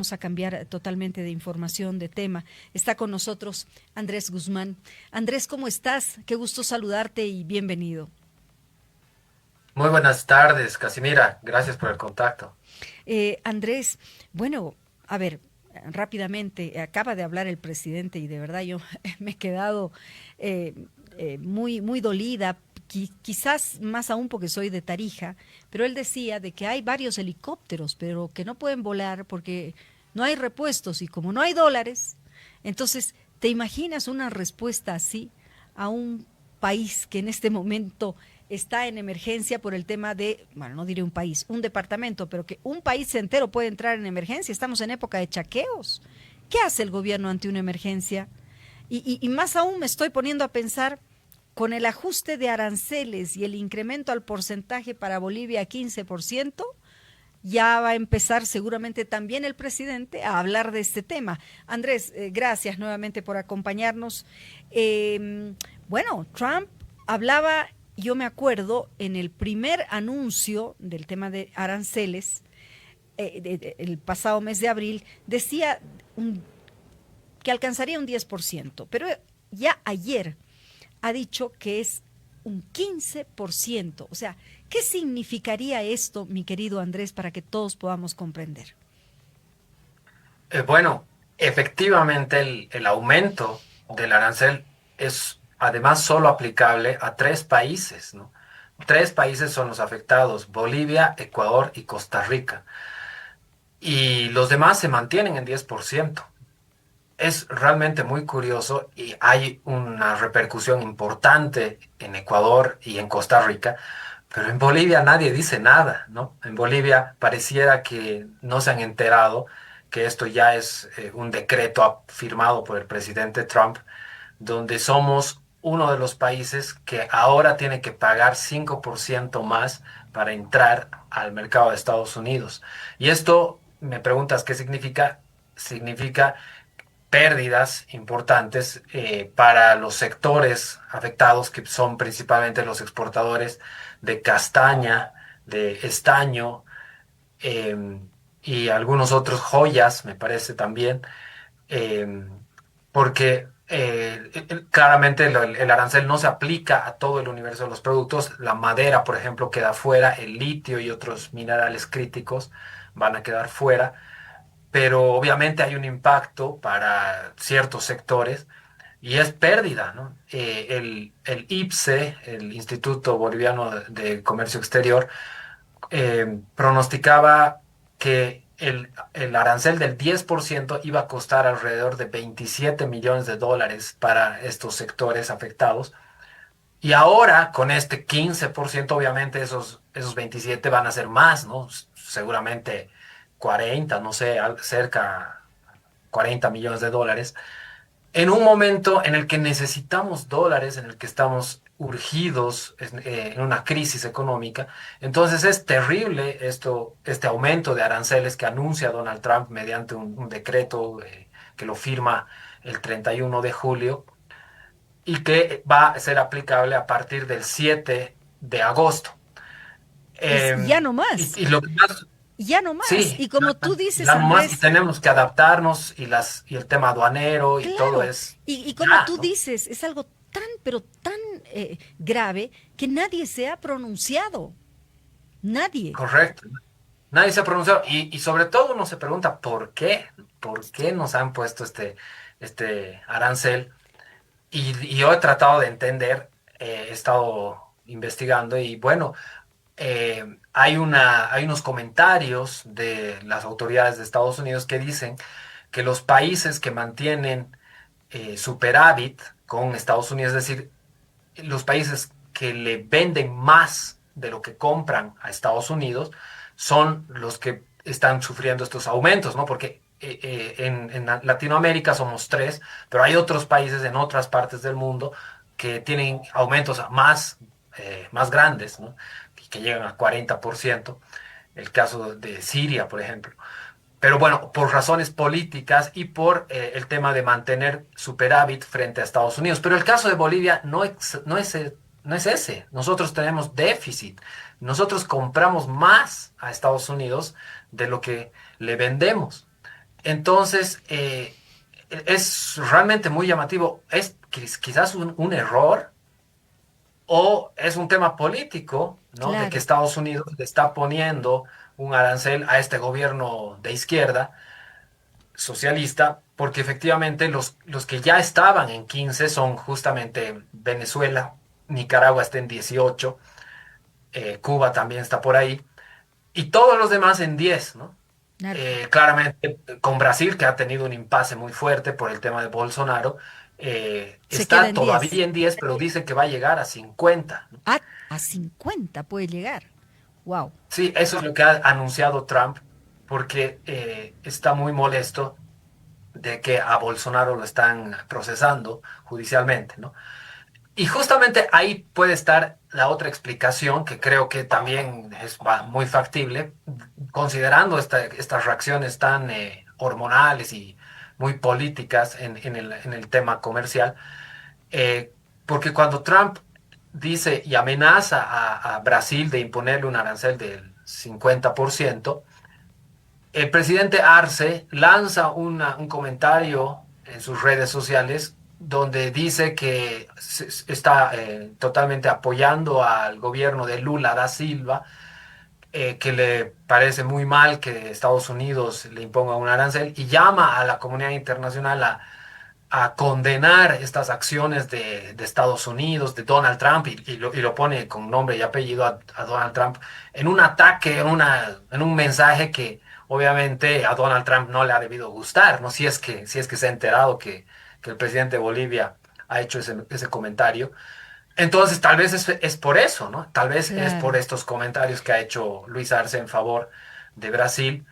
Vamos a cambiar totalmente de información, de tema. Está con nosotros Andrés Guzmán. Andrés, ¿cómo estás? Qué gusto saludarte y bienvenido. Muy buenas tardes, Casimira. Gracias por el contacto. Andrés, bueno, a ver, rápidamente, acaba de hablar el presidente y de verdad yo me he quedado eh, muy dolida, quizás más aún porque soy de Tarija, pero él decía de que hay varios helicópteros, pero que no pueden volar porque no hay repuestos y como no hay dólares, entonces, ¿te imaginas una respuesta así a un país que en este momento está en emergencia por el tema de, bueno, no diré un país, un departamento, pero que un país entero puede entrar en emergencia? Estamos en época de chaqueos. ¿Qué hace el gobierno ante una emergencia? Y más aún me estoy poniendo a pensar con el ajuste de aranceles y el incremento al porcentaje para Bolivia a 15%, ya va a empezar seguramente también el presidente a hablar de este tema. Andrés, gracias nuevamente por acompañarnos. Bueno, Trump hablaba, yo me acuerdo, en el primer anuncio del tema de aranceles, el pasado mes de abril, decía que alcanzaría un 10%, pero ya ayer ha dicho que es un 15%. O sea, ¿qué significaría esto, mi querido Andrés, para que todos podamos comprender? Bueno, efectivamente el aumento del arancel es además solo aplicable a tres países, ¿no? Tres países son los afectados: Bolivia, Ecuador y Costa Rica. Y los demás se mantienen en 10%. Es realmente muy curioso y hay una repercusión importante en Ecuador y en Costa Rica, pero en Bolivia nadie dice nada, ¿no? En Bolivia pareciera que no se han enterado que esto ya es un decreto firmado por el presidente Trump, donde somos uno de los países que ahora tiene que pagar 5% más para entrar al mercado de Estados Unidos. Y esto, me preguntas qué significa. Significa pérdidas importantes para los sectores afectados, que son principalmente los exportadores de castaña, de estaño, eh, y algunos otros joyas, me parece también, eh, porque claramente el arancel no se aplica a todo el universo de los productos. La madera, por ejemplo, queda fuera, el litio y otros minerales críticos van a quedar fuera, pero obviamente hay un impacto para ciertos sectores y es pérdida, ¿no? El IPSE, el Instituto Boliviano de Comercio Exterior, pronosticaba que el arancel del 10% iba a costar alrededor de 27 millones de dólares para estos sectores afectados. Y ahora, con este 15%, obviamente esos 27 van a ser más, ¿no? Seguramente 40, no sé, cerca 40 millones de dólares, en un momento en el que necesitamos dólares, en el que estamos urgidos en una crisis económica. Entonces es terrible este aumento de aranceles que anuncia Donald Trump mediante un decreto que lo firma el 31 de julio y que va a ser aplicable a partir del 7 de agosto. Es ya no Y, más, y lo que más, ya no más. sí, Y como tú dices, ya nomás y Andrés, tenemos que adaptarnos y el tema aduanero y todo claro, es y como ya, tú ¿no? dices, es algo tan, pero tan grave que nadie se ha pronunciado. Nadie. Correcto. Nadie se ha pronunciado y sobre todo uno se pregunta por qué nos han puesto este arancel y yo he tratado de entender, he estado investigando y bueno, hay unos comentarios de las autoridades de Estados Unidos que dicen que los países que mantienen superávit con Estados Unidos, es decir, los países que le venden más de lo que compran a Estados Unidos, son los que están sufriendo estos aumentos, ¿no? Porque en Latinoamérica somos tres, pero hay otros países en otras partes del mundo que tienen aumentos más grandes, ¿no? Que llegan a 40%. El caso de Siria, por ejemplo. Pero bueno, por razones políticas y por el tema de mantener superávit frente a Estados Unidos. Pero el caso de Bolivia no es ese. Nosotros tenemos déficit. Nosotros compramos más a Estados Unidos de lo que le vendemos. Entonces, es realmente muy llamativo. Es quizás un error o es un tema político, ¿no? De que Claro, Estados Unidos le está poniendo un arancel a este gobierno de izquierda socialista, porque efectivamente los que ya estaban en 15 son justamente Venezuela, Nicaragua está en 18, Cuba también está por ahí, y todos los demás en 10, ¿no? claro. Claramente con Brasil, que ha tenido un impasse muy fuerte por el tema de Bolsonaro, Se queda está en 10. todavía en 10, pero dice que va a llegar a 50, ¿no? A 50 puede llegar. Wow. Sí, eso es lo que ha anunciado Trump, porque está muy molesto de que a Bolsonaro lo están procesando judicialmente, ¿no? Y justamente ahí puede estar la otra explicación, que creo que también es muy factible, considerando estas reacciones tan hormonales y muy políticas en el tema comercial, eh, porque cuando Trump dice y amenaza a Brasil de imponerle un arancel del 50%, el presidente Arce lanza un comentario en sus redes sociales donde dice que está totalmente apoyando al gobierno de Lula da Silva, que le parece muy mal que Estados Unidos le imponga un arancel y llama a la comunidad internacional a condenar estas acciones de Estados Unidos, de Donald Trump, y lo pone con nombre y apellido a Donald Trump en un ataque, en un mensaje que obviamente a Donald Trump no le ha debido gustar, ¿no? Si es que se ha enterado que el presidente de Bolivia ha hecho ese comentario. Entonces, tal vez es por eso, ¿no? Tal vez es por Claro. estos comentarios que ha hecho Luis Arce en favor de Brasil,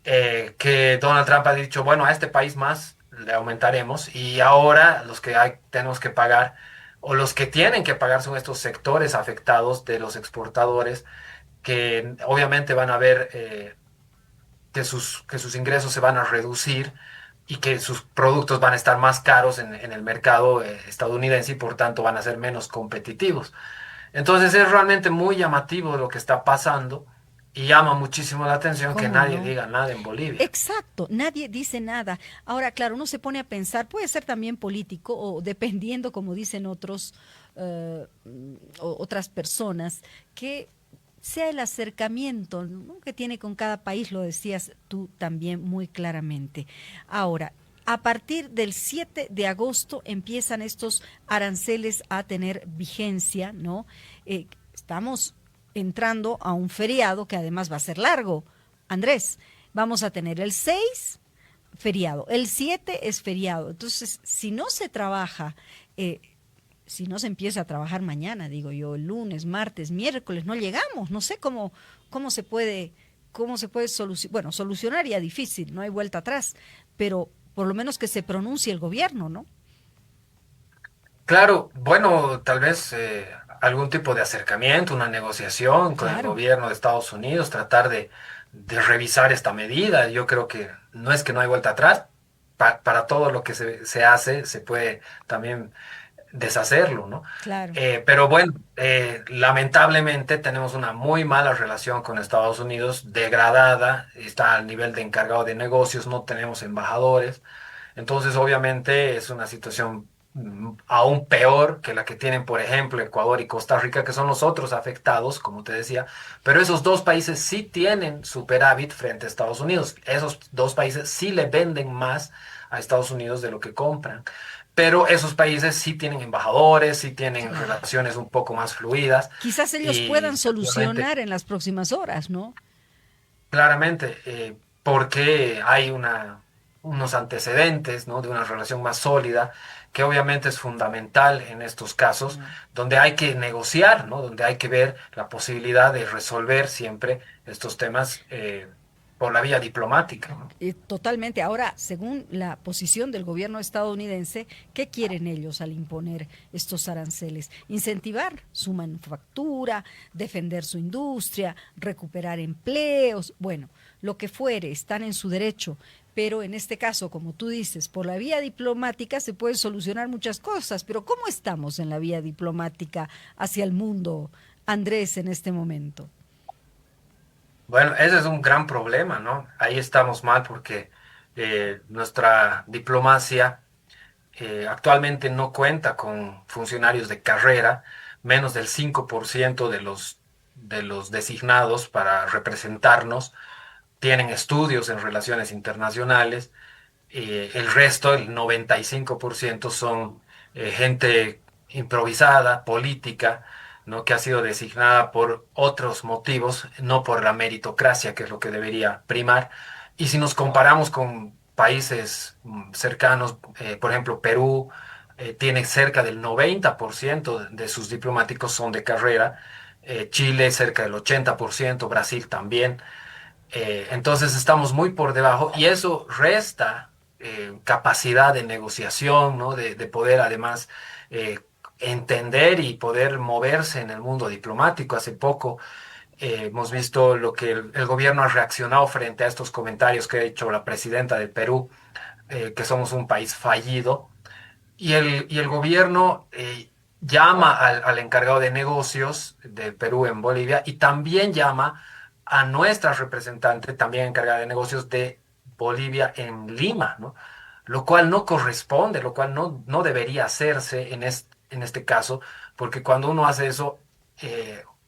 que Donald Trump ha dicho, bueno, a este país más le aumentaremos y ahora los que tenemos que pagar o los que tienen que pagar son estos sectores afectados de los exportadores que obviamente van a ver que sus ingresos se van a reducir y que sus productos van a estar más caros en el mercado estadounidense y por tanto van a ser menos competitivos. Entonces es realmente muy llamativo lo que está pasando y llama muchísimo la atención que ¿Cómo nadie no? diga nada en Bolivia. Exacto, nadie dice nada. Ahora, claro, uno se pone a pensar, puede ser también político o dependiendo, como dicen otros, otras personas, que sea el acercamiento, ¿no?, que tiene con cada país, lo decías tú también muy claramente. Ahora, a partir del 7 de agosto empiezan estos aranceles a tener vigencia, ¿no? Estamos entrando a un feriado que además va a ser largo. Andrés, vamos a tener el 6 feriado, el 7 es feriado. Entonces, si no se trabaja, eh, si no se empieza a trabajar mañana, digo yo, el lunes, martes, miércoles, no llegamos. No sé cómo cómo se puede solucionar. Bueno, solucionar ya difícil, no hay vuelta atrás, pero por lo menos que se pronuncie el gobierno, ¿no? Claro, bueno, tal vez algún tipo de acercamiento, una negociación con el Claro, gobierno de Estados Unidos, tratar de revisar esta medida. Yo creo que no hay vuelta atrás. Para todo lo que se hace, se puede también deshacerlo, ¿no? claro. Pero bueno, lamentablemente tenemos una muy mala relación con Estados Unidos, degradada, está al nivel de encargado de negocios, no tenemos embajadores, entonces obviamente es una situación aún peor que la que tienen, por ejemplo, Ecuador y Costa Rica, que son los otros afectados, como te decía, pero esos dos países sí tienen superávit frente a Estados Unidos, esos dos países sí le venden más a Estados Unidos de lo que compran. Pero esos países sí tienen embajadores, sí tienen Claro. relaciones un poco más fluidas Quizás ellos puedan y obviamente, solucionar en las próximas horas, ¿no? claramente, porque hay unos antecedentes, ¿no? De una relación más sólida, que obviamente es fundamental en estos casos, Claro. donde hay que negociar, ¿no? Donde hay que ver la posibilidad de resolver siempre estos temas por la vía diplomática, ¿no? Totalmente. Ahora, según la posición del gobierno estadounidense, ¿qué quieren ellos al imponer estos aranceles? Incentivar su manufactura, defender su industria, recuperar empleos, bueno, lo que fuere, están en su derecho. Pero en este caso, como tú dices, por la vía diplomática se pueden solucionar muchas cosas. Pero ¿cómo estamos en la vía diplomática hacia el mundo, Andrés, en este momento? Bueno, ese es un gran problema, ¿no? Ahí estamos mal porque Nuestra diplomacia actualmente no cuenta con funcionarios de carrera, menos del 5% de los designados para representarnos tienen estudios en relaciones internacionales. El resto, el 95%, son gente improvisada, política, ¿no? Que ha sido designada por otros motivos, no por la meritocracia, que es lo que debería primar. Y si nos comparamos con países cercanos, por ejemplo, Perú, tiene cerca del 90% de sus diplomáticos son de carrera, Chile cerca del 80%, Brasil también. Entonces estamos muy por debajo y eso resta capacidad de negociación, ¿no? De poder además eh, entender y poder moverse en el mundo diplomático. Hace poco hemos visto lo que el gobierno ha reaccionado frente a estos comentarios que ha hecho la presidenta de Perú, que somos un país fallido. Y el gobierno llama al encargado de negocios de Perú en Bolivia y también llama a nuestra representante, también encargada de negocios de Bolivia en Lima, ¿no? Lo cual no corresponde, lo cual no debería hacerse en este caso, porque cuando uno hace eso,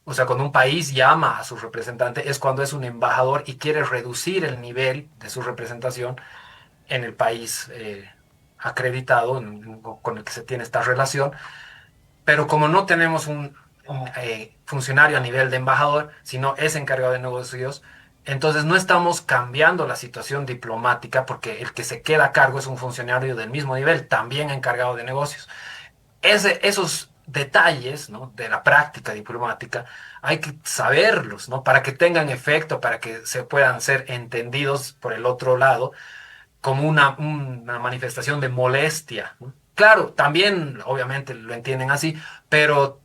o sea, cuando un país llama a su representante, es cuando es un embajador y quiere reducir el nivel de su representación en el país acreditado con el que se tiene esta relación, pero como no tenemos un funcionario a nivel de embajador, sino es encargado de negocios, entonces no estamos cambiando la situación diplomática porque el que se queda a cargo es un funcionario del mismo nivel, también encargado de negocios. Esos detalles, ¿no? De la práctica diplomática hay que saberlos, ¿no? Para que tengan efecto, para que se puedan ser entendidos por el otro lado como una manifestación de molestia, ¿no? Claro, también obviamente lo entienden así, pero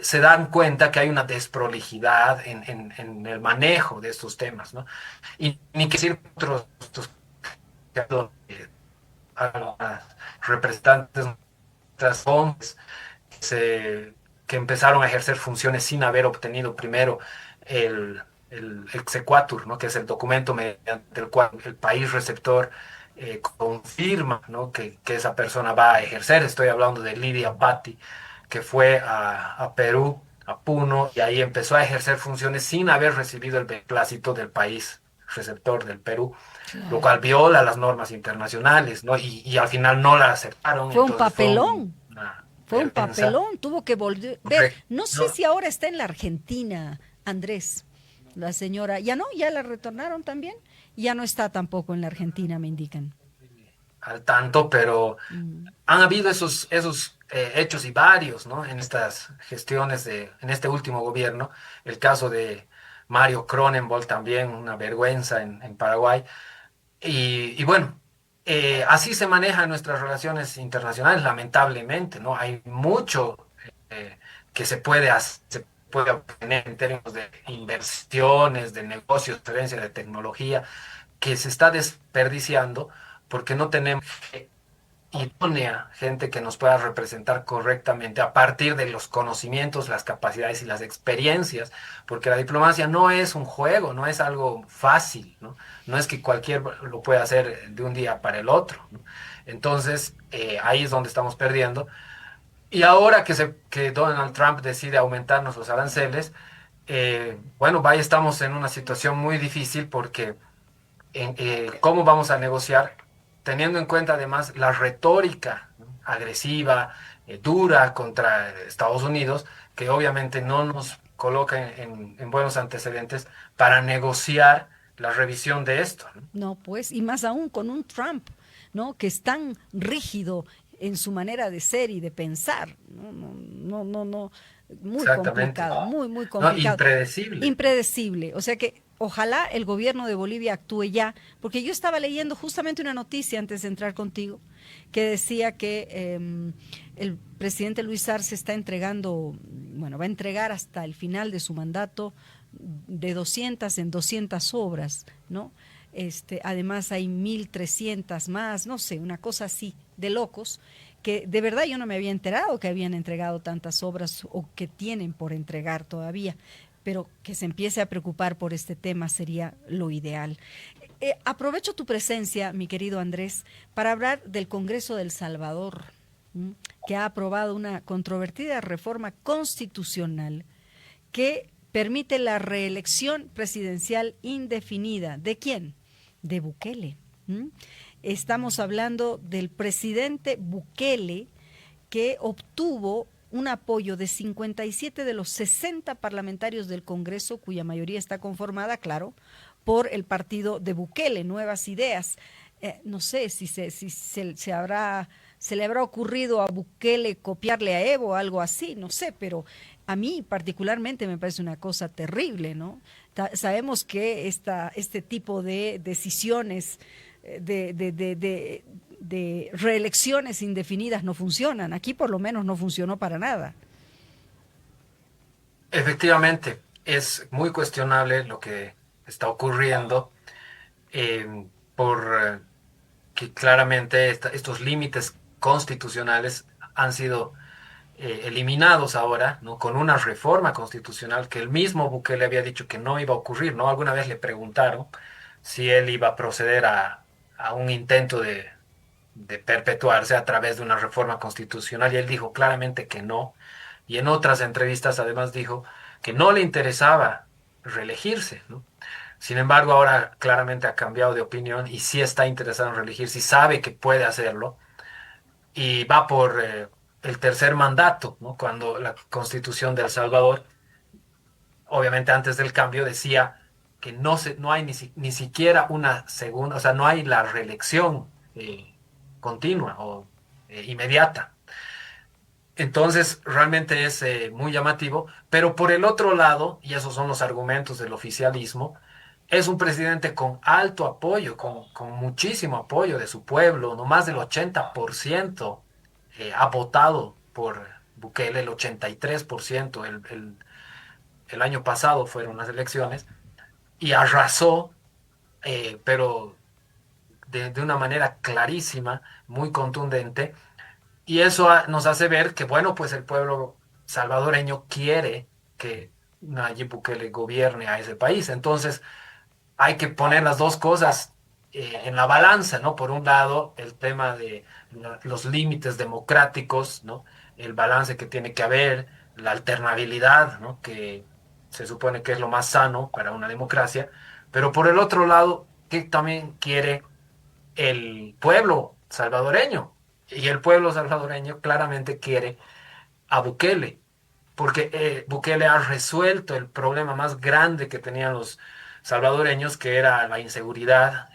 se dan cuenta que hay una desprolijidad en el manejo de estos temas, ¿no? Y ni que decir otros a las representantes hombres que empezaron a ejercer funciones sin haber obtenido primero el exequatur, ¿no? Que es el documento mediante el cual el país receptor confirma, ¿no? Que esa persona va a ejercer. Estoy hablando de Lidia Bati, que fue a Perú, a Puno, y ahí empezó a ejercer funciones sin haber recibido el beneplácito del país receptor del Perú, lo Claro. cual viola las normas internacionales, ¿no? Y al final no la aceptaron, Fue un entonces fue papelón. una Fue un vergüenza. papelón, tuvo que volver. Correcto. No sé No, si ahora está en la Argentina, Andrés, la señora. Ya no, ya la retornaron también. Ya no está tampoco en la Argentina, me indican. al tanto, pero Mm. han habido esos hechos y varios, ¿no? En estas gestiones en este último gobierno. El caso de Mario Cronenberg también, una vergüenza en Paraguay. Y bueno, así se manejan nuestras relaciones internacionales, lamentablemente, ¿no? Hay mucho que se puede obtener en términos de inversiones, de negocios, transferencia de tecnología, que se está desperdiciando porque no tenemos idónea, gente que nos pueda representar correctamente a partir de los conocimientos, las capacidades y las experiencias, porque la diplomacia no es un juego, no es algo fácil, ¿no? No es que cualquier lo pueda hacer de un día para el otro, ¿no? Entonces, ahí es donde estamos perdiendo. Y ahora que Donald Trump decide aumentarnos los aranceles, bueno, vaya, estamos en una situación muy difícil porque cómo vamos a negociar, teniendo en cuenta además la retórica, ¿no? Agresiva, dura contra Estados Unidos, que obviamente no nos coloca en buenos antecedentes para negociar la revisión de esto, ¿no? No, pues, y más aún con un Trump, ¿no? Que es tan rígido en su manera de ser y de pensar. No, no, no, no, no. Muy Exactamente. complicado, muy, muy No, complicado. impredecible. Impredecible. O sea que ojalá el gobierno de Bolivia actúe ya, porque yo estaba leyendo justamente una noticia antes de entrar contigo que decía que el presidente Luis Arce está entregando, bueno, va a entregar hasta el final de su mandato de 200 en 200 obras, ¿no? Además hay 1.300 más, no sé, una cosa así de locos, que de verdad yo no me había enterado que habían entregado tantas obras o que tienen por entregar todavía. pero que se empiece a preocupar por este tema sería lo ideal. Aprovecho tu presencia, mi querido Andrés, para hablar del Congreso de El Salvador, ¿m? Que ha aprobado una controvertida reforma constitucional que permite la reelección presidencial indefinida. ¿De quién? De Bukele. ¿M? Estamos hablando del presidente Bukele, que obtuvo un apoyo de 57 de los 60 parlamentarios del Congreso, cuya mayoría está conformada, claro, por el partido de Bukele, Nuevas Ideas. No sé si se le habrá ocurrido a Bukele copiarle a Evo o algo así, no sé, pero a mí particularmente me parece una cosa terrible, ¿no? Sabemos que este tipo de decisiones de reelecciones indefinidas no funcionan. Aquí por lo menos no funcionó para nada. Efectivamente, es muy cuestionable lo que está ocurriendo por que claramente estos límites constitucionales han sido eliminados ahora, ¿no? Con una reforma constitucional que el mismo Bukele había dicho que no iba a ocurrir, ¿no? Alguna vez le preguntaron si él iba a proceder a un intento de perpetuarse a través de una reforma constitucional y él dijo claramente que no. Y en otras entrevistas además dijo que no le interesaba reelegirse, ¿no? Sin embargo, ahora claramente ha cambiado de opinión y sí está interesado en reelegirse y sabe que puede hacerlo y va por el tercer mandato, ¿no? Cuando la Constitución de El Salvador, obviamente antes del cambio, decía que no hay ni siquiera una segunda, o sea, no hay la reelección continua o inmediata. Entonces, realmente es muy llamativo, pero por el otro lado, y esos son los argumentos del oficialismo, es un presidente con alto apoyo, con muchísimo apoyo de su pueblo, no más del 80% ha votado por Bukele, el 83%, el año pasado fueron las elecciones, y arrasó, pero de una manera clarísima, muy contundente, y eso nos hace ver que, bueno, pues el pueblo salvadoreño quiere que Nayib Bukele gobierne a ese país. Entonces, hay que poner las dos cosas en la balanza, ¿no? Por un lado, el tema de los límites democráticos, ¿no? El balance que tiene que haber, la alternabilidad, ¿no? Que se supone que es lo más sano para una democracia. Pero por el otro lado, que también quiere el pueblo salvadoreño. Y el pueblo salvadoreño claramente quiere a Bukele, porque Bukele ha resuelto el problema más grande que tenían los salvadoreños, que era la inseguridad,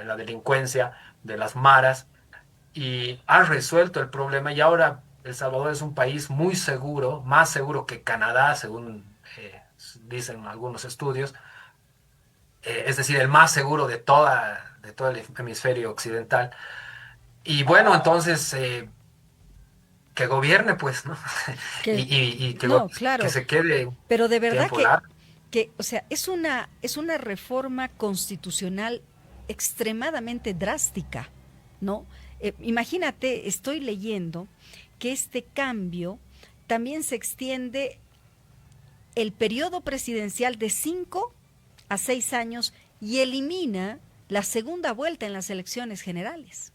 la delincuencia de las maras, y ha resuelto el problema y ahora El Salvador es un país muy seguro, más seguro que Canadá, según dicen algunos estudios, es decir, el más seguro de todo el hemisferio occidental. Y bueno, entonces que gobierne, pues, ¿no? Que, Y no, que claro, se quede pero de verdad tiempo largo. o sea, es una reforma constitucional extremadamente drástica, ¿no? Imagínate, estoy leyendo que este cambio también se extiende el periodo presidencial de 5 a 6 años y elimina la segunda vuelta en las elecciones generales.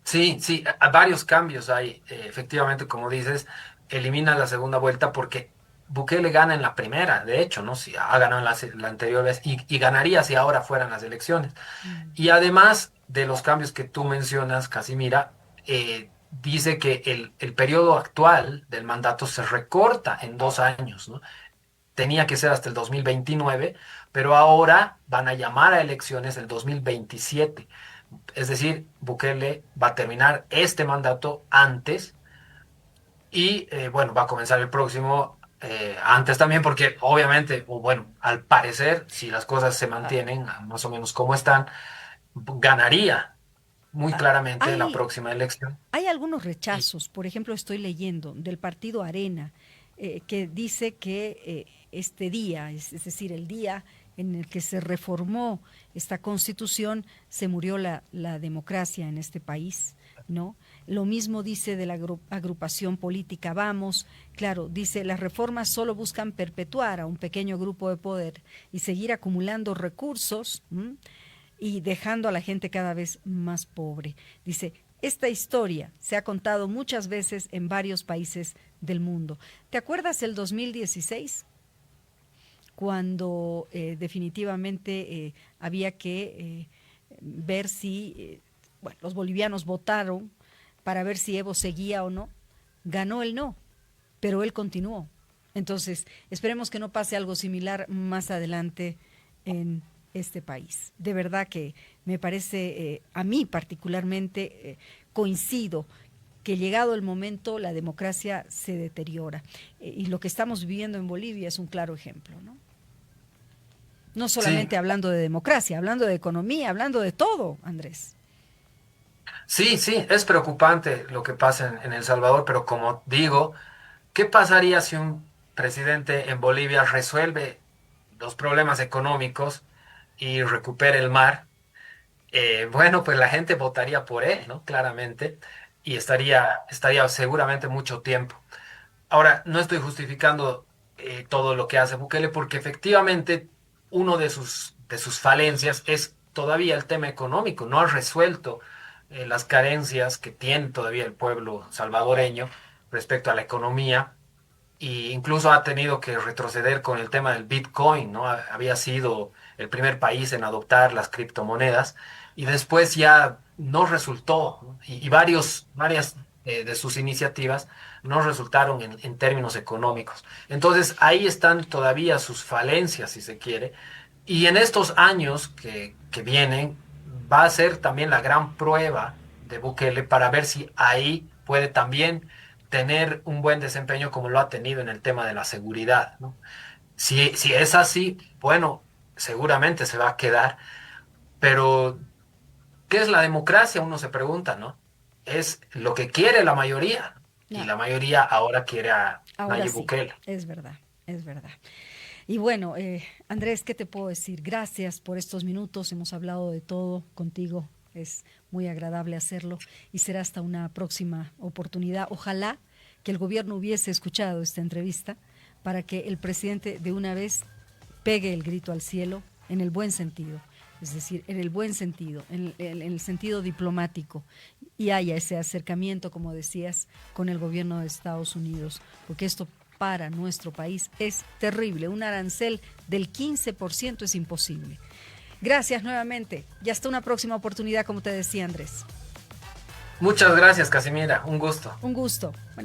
Sí, sí, a varios cambios hay. Efectivamente, como dices, elimina la segunda vuelta porque Bukele gana en la primera, de hecho, ¿no? Si ha ganado en la anterior vez y ganaría si ahora fueran las elecciones. Mm. Y además de los cambios que tú mencionas, Casimira, dice que el periodo actual del mandato se recorta en 2 años, ¿no? Tenía que ser hasta el 2029, pero ahora van a llamar a elecciones el 2027. Es decir, Bukele va a terminar este mandato antes y bueno, va a comenzar el próximo antes también porque obviamente, o bueno, al parecer, si las cosas se mantienen más o menos como están, ganaría muy Ah, claramente la Hay, próxima elección. hay algunos Y rechazos, por ejemplo, estoy leyendo del partido Arena, que dice que este día, es decir, el día en el que se reformó esta constitución, se murió la democracia en este país. ¿no? Lo mismo dice de la agrupación política Vamos. Claro, dice, las reformas solo buscan perpetuar a un pequeño grupo de poder y seguir acumulando recursos y dejando a la gente cada vez más pobre. Dice, esta historia se ha contado muchas veces en varios países del mundo. ¿Te acuerdas el 2016? Cuando definitivamente había que ver si, bueno, los bolivianos votaron para ver si Evo seguía o no. Ganó el no, pero él continuó. Entonces, esperemos que no pase algo similar más adelante en este país. De verdad que me parece, a mí particularmente, coincido que llegado el momento la democracia se deteriora. Y lo que estamos viviendo en Bolivia es un claro ejemplo, ¿no? No Sí, solamente hablando de democracia, hablando de economía, hablando de todo, Andrés. sí, sí, es preocupante lo que pasa en El Salvador, pero como digo, ¿qué pasaría si un presidente en Bolivia resuelve los problemas económicos y recupera el mar? Bueno, pues la gente votaría por él, ¿no? Claramente, y estaría seguramente mucho tiempo. Ahora, no estoy justificando todo lo que hace Bukele porque efectivamente uno de sus falencias es todavía el tema económico. No ha resuelto las carencias que tiene todavía el pueblo salvadoreño respecto a la economía e incluso ha tenido que retroceder con el tema del Bitcoin, ¿no? Había sido el primer país en adoptar las criptomonedas y después ya no resultó, ¿no? Y varias de sus iniciativas no resultaron en términos económicos. Entonces ahí están todavía sus falencias, si se quiere, y en estos años que vienen va a ser también la gran prueba de Bukele para ver si ahí puede también tener un buen desempeño como lo ha tenido en el tema de la seguridad, ¿no? Si es así, bueno, seguramente se va a quedar, pero ¿qué es la democracia? Uno se pregunta, ¿no? Es lo que quiere la mayoría, y No, la mayoría ahora quiere a ahora Nayib sí, Bukele. es verdad, es verdad. Y bueno, Andrés, ¿qué te puedo decir? Gracias por estos minutos, hemos hablado de todo contigo, es muy agradable hacerlo y será hasta una próxima oportunidad. Ojalá que el gobierno hubiese escuchado esta entrevista para que el presidente de una vez pegue el grito al cielo en el buen sentido, es decir, en el buen sentido, en el sentido diplomático, y haya ese acercamiento, como decías, con el gobierno de Estados Unidos, porque esto para nuestro país es terrible. Un arancel del 15% es imposible. Gracias nuevamente y hasta una próxima oportunidad, como te decía Andrés. Muchas gracias, Casimira. Un gusto. Un gusto. Buenas